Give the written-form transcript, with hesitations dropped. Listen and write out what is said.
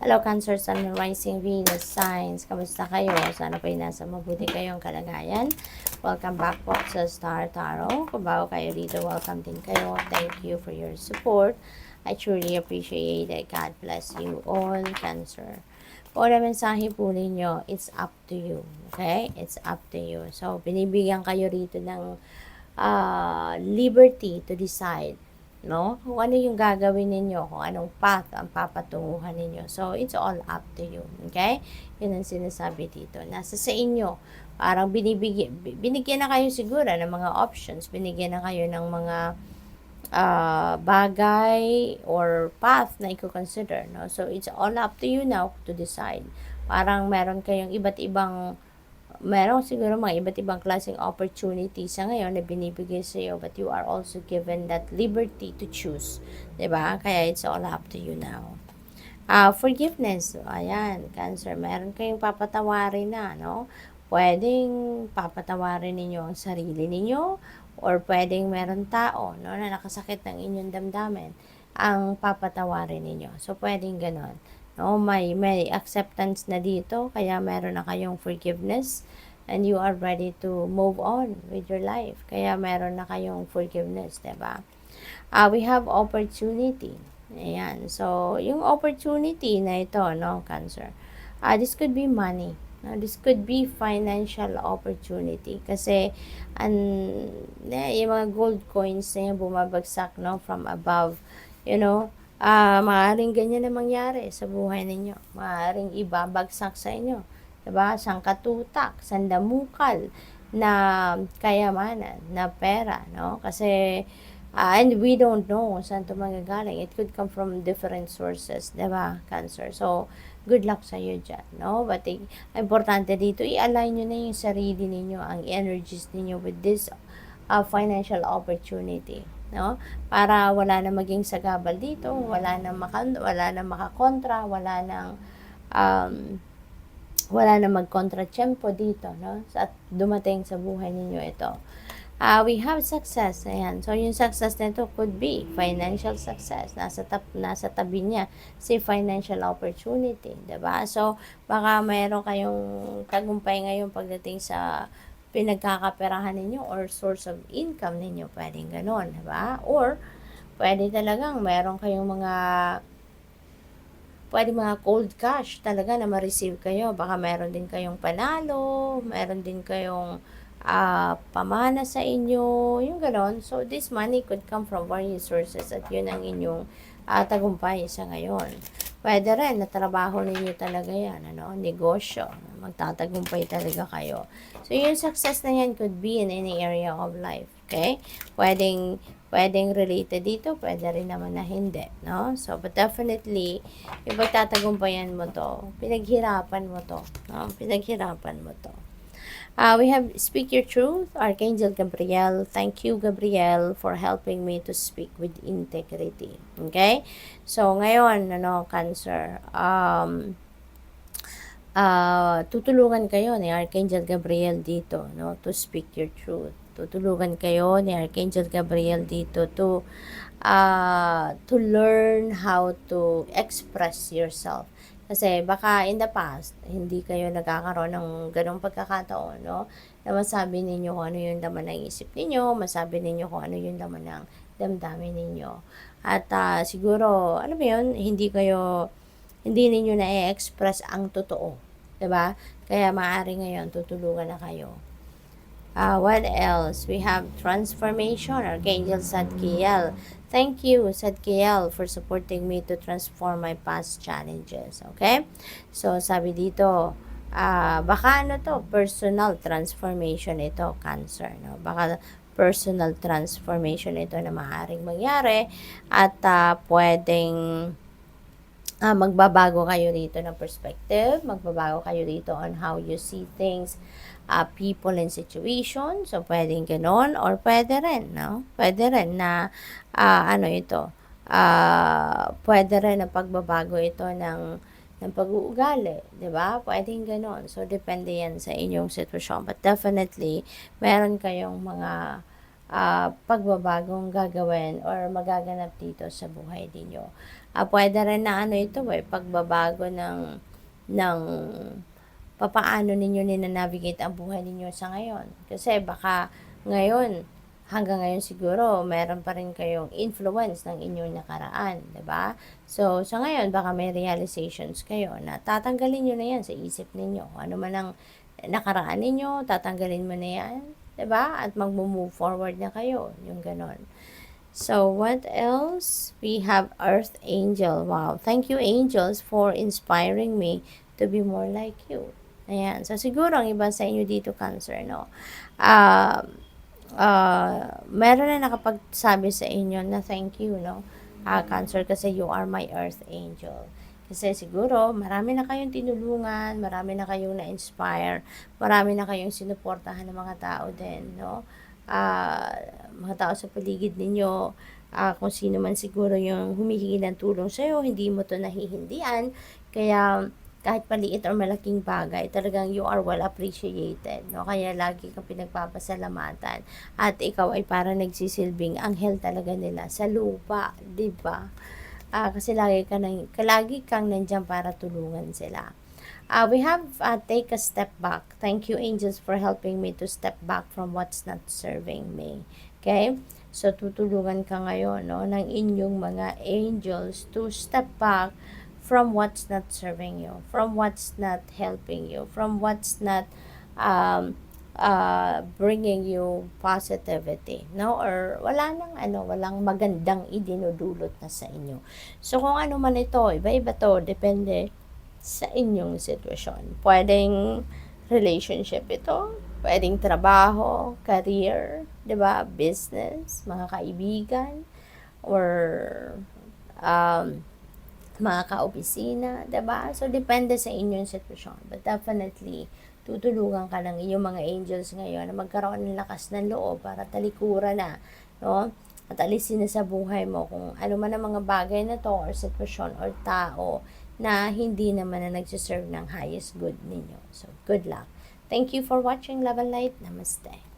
Hello, Cancer, Sun, and Rising, Venus, Signs. Kamusta kayo? Sana po ay nasa mabuti kayong kalagayan. Welcome back po sa Star Tarot. Kung bago kayo dito, welcome din kayo. Thank you for your support. I truly appreciate it. God bless you all, Cancer. Kung ano mensahe po ninyo, it's up to you. Okay? It's up to you. So, binibigyan kayo rito ng liberty to decide, no? Kung ano yung gagawin ninyo, kung anong path ang papatunguhan ninyo. So, it's all up to you. Okay? Yun ang sinasabi dito. Nasa sa inyo. Parang binigyan na kayo siguro ng mga options. Binigyan na kayo ng mga bagay or path na i-consider, no? So, it's all up to you now to decide. Parang meron kayong meron siguro mga iba't ibang klaseng opportunities sa ngayon na binibigay sa iyo, but you are also given that liberty to choose. 'Di ba? Kaya it's all up to you now. Forgiveness. Ayan, Cancer. Meron kayong papatawarin na, no? Pwedeng papatawarin ninyo ang sarili ninyo or pwedeng meron tao, no, na nakasakit ng inyong damdamin ang papatawarin ninyo. So, pwedeng ganon. No, may acceptance na dito, kaya meron na kayong forgiveness and you are ready to move on with your life. Kaya meron na kayong forgiveness, 'di ba? We have opportunity. Ayan. So, yung opportunity na ito, no, Cancer. This could be money. No? This could be financial opportunity. Kasi, yung mga gold coins na yung bumabagsak, no, from above, you know, maaaring ganyan na mangyari sa buhay ninyo. Maaaring ibabagsak sa inyo. Diba? Sangkatutak, sandamukal na kayamanan, na pera, no? Kasi, and we don't know saan ito magagaling. It could come from different sources, diba, Cancer? So, good luck sa iyo dyan, no? But, importante dito, i-align nyo na yung sarili ninyo, ang energies ninyo with this financial opportunity, no? Para wala na maging sagabal dito, wala na makakontra, wala na magkontra-tiyempo dito, no? At dumating sa buhay ninyo ito. We have success. Ayan. So, yung success nito could be financial success. Nasa tabi niya si financial opportunity. Diba? So, baka mayroon kayong tagumpay ngayon pagdating sa pinagkakaperahan ninyo or source of income ninyo. Pwedeng ganon. Diba? Or, pwede talagang mayroon kayong pwede mga cold cash talaga na ma-receive kayo. Baka meron din kayong panalo, meron din kayong pamana sa inyo, yung ganon. So, this money could come from various sources at yun ang inyong tagumpay sa ngayon. Pwede rin na trabaho ninyo talaga yan, ano? Negosyo. Magtatagumpay talaga kayo. So, yung success na yan could be in any area of life. Okay? Pwedeng related dito, pwede rin naman na hindi, no? So, but definitely, yung pagtatagumpayan mo to, pinaghirapan mo to, no? Pinaghirapan mo to. We have Speak Your Truth, Archangel Gabriel. Thank you, Gabriel, for helping me to speak with integrity. Okay? So, ngayon, Cancer, tutulungan kayo ni Archangel Gabriel dito, no, to speak your truth. Tutulungan kayo ni Archangel Gabriel dito to learn how to express yourself. Kasi baka in the past, hindi kayo nagkakaroon ng ganong pagkakataon, no? Na masabi ninyo kung ano yung laman ng isip ninyo, masabi ninyo kung ano yung laman ng damdamin ninyo. At siguro, alam mo yun, hindi ninyo na-express ang totoo. 'Di ba? Kaya maaari ngayon, tutulungan na kayo. What else? We have transformation, Archangel Zadkiel. Thank you, Zadkiel, for supporting me to transform my past challenges. Okay? So, sabi dito, baka personal transformation ito, Cancer. No? Baka personal transformation ito na maaaring mangyari at pwedeng magbabago kayo dito ng perspective, magbabago kayo dito on how you see things, people and situation. So, pwedeng ganon or pwede rin, no? Pwede rin na, pwede rin na pagbabago ito ng pag-uugali, di ba? Pwedeng ganon. So, depende yan sa inyong sitwasyon. But definitely, meron kayong mga pagbabagong gagawin or magaganap dito sa buhay ninyo. Puwede rin na ano ito, pagbabago ng papaano ninyo nina-navigate ang buhay ninyo sa ngayon. Kasi baka ngayon, hanggang ngayon siguro meron pa rin kayong influence ng inyong nakaraan, 'di ba? So, sa ngayon baka may realizations kayo na tatanggalin niyo na 'yan sa isip ninyo. Ano man ang nakaraan ninyo, tatanggalin mo na 'yan, 'di ba? At magmo-move forward na kayo, yung gano'n. So, what else? We have Earth Angel. Wow. Thank you, angels, for inspiring me to be more like you. Ayan. So, siguro ang iba sa inyo dito, Cancer, no? Meron na nakapagsabi sa inyo na thank you, no? Cancer, kasi you are my Earth Angel. Kasi siguro, marami na kayong tinulungan, marami na kayong na-inspire, marami na kayong sinuportahan ng mga tao din, no? Mga tao sa paligid ninyo, kung sino man siguro yung humihingi ng tulong sa'yo, hindi mo to nahihindian, kaya kahit maliit or malaking bagay, talagang you are well appreciated, no? Kaya lagi kang pinagpapasalamatan at ikaw ay parang nagsisilbing anghel talaga nila sa lupa, 'di ba? Kasi lagi kang nandiyan para tulungan sila. We have take a step back. Thank you, angels, for helping me to step back from what's not serving me. Okay? So, tutulungan ka ngayon, no, ng inyong mga angels to step back from what's not serving you, from what's not helping you, from what's not bringing you positivity, no? Or walang magandang idinudulot na sa inyo. So, kung ano man ito, iba-iba to, depende sa inyong sitwasyon. Pwedeng relationship ito, pwedeng trabaho, career, 'di ba? Business, mga kaibigan, or mga kaopisina, 'di ba? So, depende sa inyong sitwasyon. But definitely, tutulungan ka ng inyong mga angels ngayon na magkaroon ng lakas ng loob para talikuran na, no? At alisin na sa buhay mo kung ano man ang mga bagay na to, or sitwasyon, or tao na hindi naman na nagsiserve ng highest good ninyo. So, good luck. Thank you for watching Love and Light. Namaste.